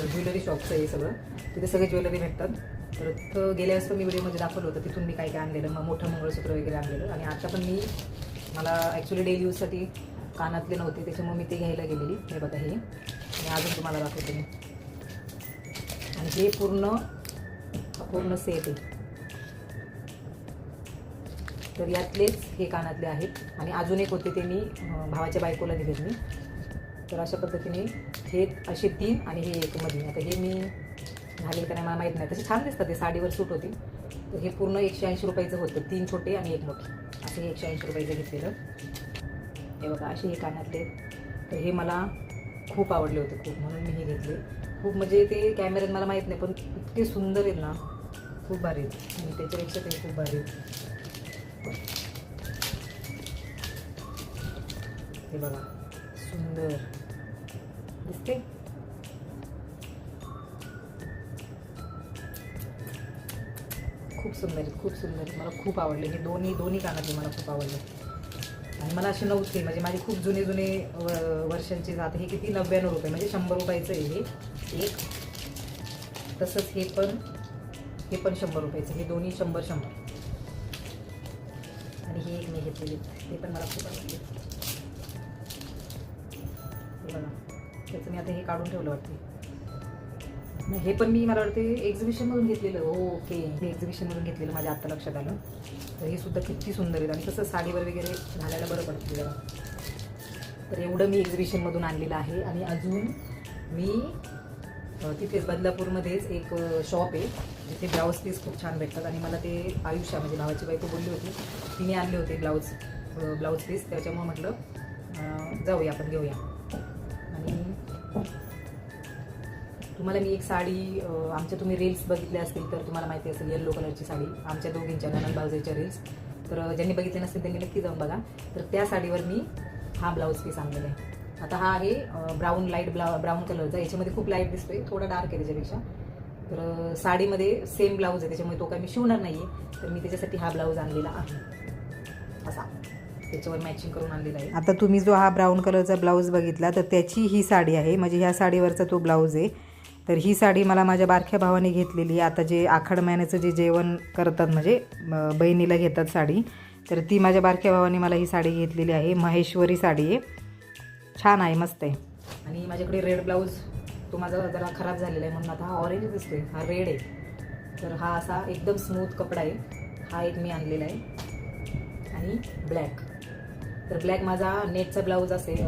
Jewellery शॉपचं आहे सगळं. तिथे सगळे ज्वेलरी भेटतात. तर तिथं गेल्या वेळेस पण मी व्हिडिओमध्ये दाखवलं होतं, तिथून मी काय काय आणलेलं, मग मोठं मंगळसूत्र वगैरे आणलेलं. आणि आता पण मला ॲक्च्युली डेली यूजसाठी कानातले नव्हते, त्याच्यामुळे मी ते घ्यायला गेलेली. हे बघा हे, आणि अजून तुम्हाला दाखवते मी. आणि हे पूर्ण सेट आहे. तर यातलेच हे कानातले आहेत. आणि अजून एक होते ते मी भावाच्या बायकोला दिलेत मी. तर अशा पद्धतीने हे असे 3 आणि हे एक मध्ये. आता हे मी घालेल का नाही मला माहीत नाही, तसे छान दिसतात, ते साडीवर सूट होती. तर हे पूर्ण 180 रुपयाचं होतं, 3 छोटे आणि 1 मोठे, असं हे 180 रुपयाचं घेतलेलं. हे बघा असे हे कानातले. तर हे मला खूप आवडले होते खूप, म्हणून मी हे घेतले. खूप म्हणजे ते कॅमेऱ्यात मला माहीत नाही, पण इतके सुंदर आहेत ना, खूप भारी आहेत. आणि त्याच्यापेक्षा ते खूप भारी आहेत. हे बघा सुंदर दिसते. खूप सुंदर आहेत, खूप सुंदर आहेत. मला खूप आवडले हे दोन्ही कानातले, मला खूप आवडले. आणि मला असे नव्हते, म्हणजे माझे खूप जुने वर्षांचे जाते. हे किती 99 रुपये, म्हणजे 100 रुपयाचं आहे हे एक. तसंच हे पण 100 रुपयाचं. हे दोन्ही 100. आणि हे एक मी घेतलेले, ते पण मला खूप आवडले. हे बघा, त्याचं मी आता हे काढून ठेवलं वाटते. हे पण मला वाटते एक्झिबिशनमधून घेतलेलं. ओके, हे एक्झिबिशनमधून घेतलेलं, माझ्या आत्ता लक्षात आलं. तर हे सुद्धा किती सुंदर आहेत, आणि कसं साडीवर वगैरे घालायला बरं पडतं जरा. तर एवढं मी एक्झिबिशनमधून आणलेलं आहे. आणि अजून मी तिथेच बदलापूरमध्येच एक शॉप आहे, जिथे ब्लाऊज पीस खूप छान भेटतात. आणि मला ते आयुष्या, म्हणजे भावाची बायको बोलली होती, तिने आणले होते ब्लाऊज पीस. त्याच्यामुळे म्हटलं जाऊया आपण, घेऊया. आणि तुम्हाला मी एक साडी, आमच्या तुम्ही रील्स बघितले असतील तर तुम्हाला माहिती असेल, येलो कलरची साडी, आमच्या दोघींच्या ननंद भाऊजाईच्या रील्स. तर ज्यांनी बघितले नसतील त्यांनी नक्की जाऊन बघा. तर त्या साडीवर मी हा ब्लाऊज पीस आणलेला आहे. आता हा आहे लाईट ब्राऊन कलरचा. याच्यामध्ये खूप लाईट दिसतोय, थोडा डार्क आहे त्याच्यापेक्षा. तर साडीमध्ये सेम ब्लाऊज आहे, त्याच्यामुळे तो काही मी शिवणार नाही आहे. तर मी त्याच्यासाठी हा ब्लाऊज आणलेला आहे, असा त्याच्यावर मॅचिंग करून आणलेला आहे. आता तुम्ही जो हा ब्राऊन कलरचा ब्लाऊज बघितला, तर त्याची ही साडी आहे, म्हणजे ह्या साडीवरचा तो ब्लाऊज आहे. तर ही साडी मला माझ्या बारक्या भावाने घेतलेली. आता जे आखाड महिन्याचं जे जेवण करतात, म्हणजे बहिणीला घेतात साडी, तर ती माझ्या बारक्या भावाने मला ही साडी घेतलेली आहे. महेश्वरी साडी आहे, छान आहे, मस्त आहे. आणि माझ्याकडे रेड ब्लाऊज, तो माझा जरा खराब झालेला आहे, म्हणून आता हा ऑरेंज दिसतोय, हा रेड आहे. तर हा असा एकदम स्मूथ कपडा आहे, हा एक मी आणलेला आहे. आणि ब्लॅक, तर ब्लॅक माझा नेटचा ब्लाऊज असेल,